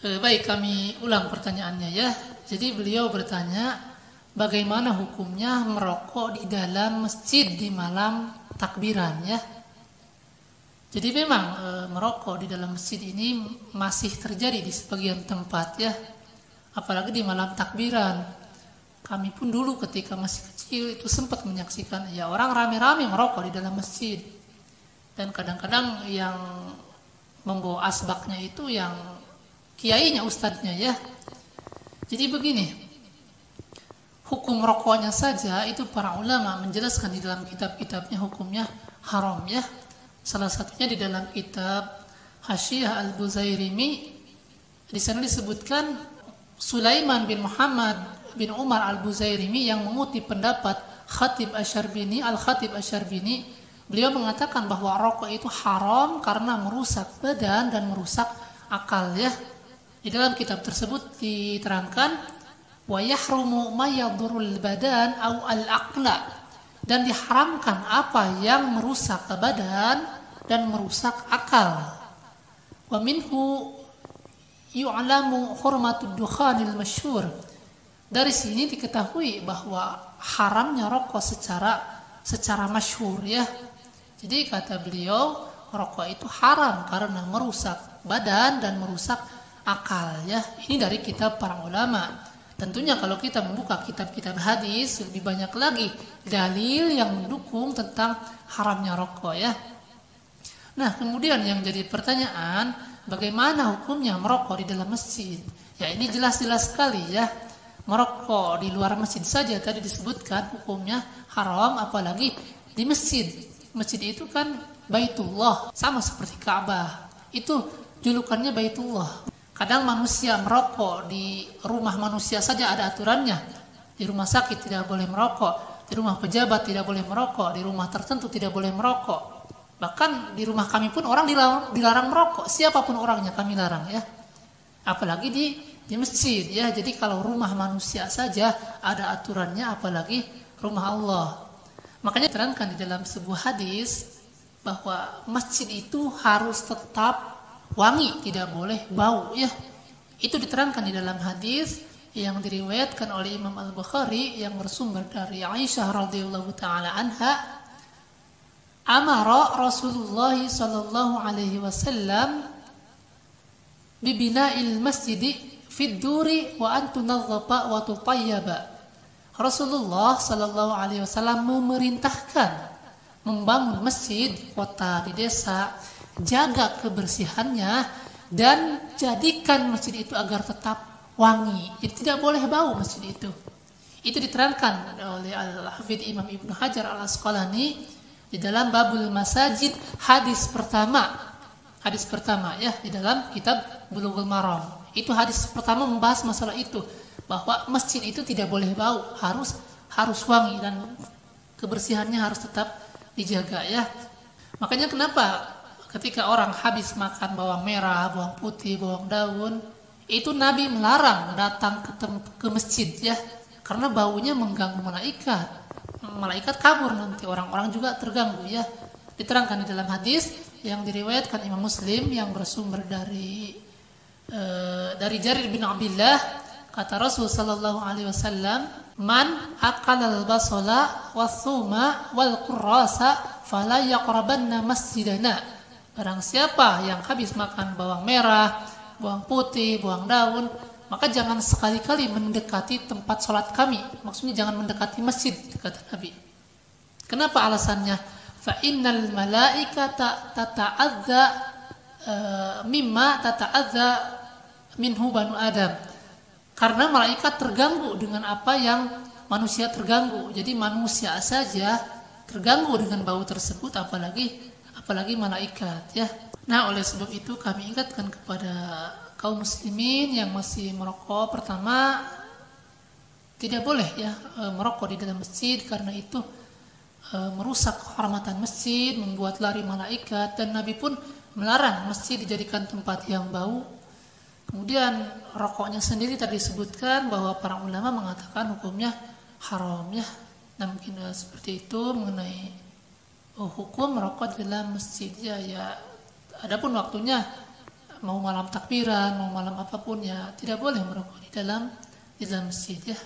Baik, kami ulang pertanyaannya ya. Jadi beliau bertanya, bagaimana hukumnya merokok di dalam masjid di malam takbiran ya. Jadi memang merokok di dalam masjid ini masih terjadi di sebagian tempat ya. Apalagi di malam takbiran. Kami pun dulu ketika masih kecil itu sempat menyaksikan ya orang rame-rame merokok di dalam masjid. Dan kadang-kadang yang membawa asbaknya itu yang kiainya, ustadznya ya. Jadi begini, hukum rokoknya saja itu para ulama menjelaskan di dalam kitab-kitabnya hukumnya haram ya. Salah satunya di dalam kitab Hasyiah Al-Buzairimi, di sana disebutkan Sulaiman bin Muhammad bin Umar Al-Buzairimi yang mengutip pendapat Khatib Asy-Syarbini, Al-Khatib Asy-Syarbini, beliau mengatakan bahwa rokok itu haram karena merusak badan dan merusak akal ya. Di dalam kitab tersebut diterangkan wa yahrumu ma yadurul badan au al-aqla, dan diharamkan apa yang merusak badan dan merusak akal. Wa minhu yu'lamu hurmatud dukhanil masyhur. Dari sini diketahui bahwa haramnya rokok secara masyhur ya. Jadi kata beliau, rokok itu haram karena merusak badan dan merusak akal ya. Ini dari kitab para ulama. Tentunya kalau kita membuka kitab-kitab hadis lebih banyak lagi dalil yang mendukung tentang haramnya rokok ya. Nah, kemudian yang jadi pertanyaan, bagaimana hukumnya merokok di dalam masjid? Ya, ini jelas-jelas sekali ya. Merokok di luar masjid saja tadi disebutkan hukumnya haram, apalagi di masjid. Masjid itu kan Baitullah, sama seperti Ka'bah. Itu julukannya Baitullah. Kadang manusia merokok di rumah manusia saja ada aturannya. Di rumah sakit tidak boleh merokok, di rumah pejabat tidak boleh merokok, di rumah tertentu tidak boleh merokok. Bahkan di rumah kami pun orang dilarang merokok, siapapun orangnya kami larang ya. Apalagi di masjid ya. Jadi kalau rumah manusia saja ada aturannya, apalagi rumah Allah. Makanya terangkan di dalam sebuah hadis bahwa masjid itu harus tetap wangi, tidak boleh bau ya. Itu diterangkan di dalam hadis yang diriwayatkan oleh Imam Al-Bukhari yang bersumber dari Aisyah radhiyallahu taala anha. Amara Rasulullah sallallahu alaihi wasallam bibina'il masjidi fid duri wa an tunadhafa wa tutayyaba. Rasulullah sallallahu alaihi wasallam memerintahkan membangun masjid kota di desa, jaga kebersihannya dan jadikan masjid itu agar tetap wangi. Jadi tidak boleh bau masjid itu. Itu diterangkan oleh Al-Hafidz Imam Ibnu Hajar Al-Asqalani di dalam Babul Masajid hadis pertama ya di dalam kitab Bulughul Maram. Itu hadis pertama membahas masalah itu, bahwa masjid itu tidak boleh bau, harus wangi dan kebersihannya harus tetap dijaga ya. Makanya kenapa ketika orang habis makan bawang merah, bawang putih, bawang daun, itu Nabi melarang datang ke masjid ya, karena baunya mengganggu malaikat. Malaikat kabur nanti, orang-orang juga terganggu ya. Diterangkan di dalam hadis yang diriwayatkan Imam Muslim yang bersumber dari Jarir bin Abdullah, kata Rasul sallallahu alaihi wasallam, man aqalal basala wathuma wal qurrasa fala yaqrabanna masjidana. Barang siapa yang habis makan bawang merah, bawang putih, bawang daun, maka jangan sekali-kali mendekati tempat sholat kami. Maksudnya jangan mendekati masjid, kata Nabi. Kenapa alasannya? Fa innal malaikata tata'adza mimma tata'adza minhu banu Adam. Karena malaikat terganggu dengan apa yang manusia terganggu. Jadi manusia saja terganggu dengan bau tersebut, apalagi malaikat ya. Nah, oleh sebab itu kami ingatkan kepada kaum muslimin yang masih merokok, pertama tidak boleh ya merokok di dalam masjid, karena itu merusak kehormatan masjid, membuat lari malaikat, dan Nabi pun melarang masjid dijadikan tempat yang bau. Kemudian rokoknya sendiri tadi disebutkan bahwa para ulama mengatakan hukumnya haram ya. Nah, mungkin seperti itu mengenai hukum merokok di dalam masjid ya. Adapun waktunya mau malam takbiran, mau malam apapun ya tidak boleh merokok di dalam masjid ya.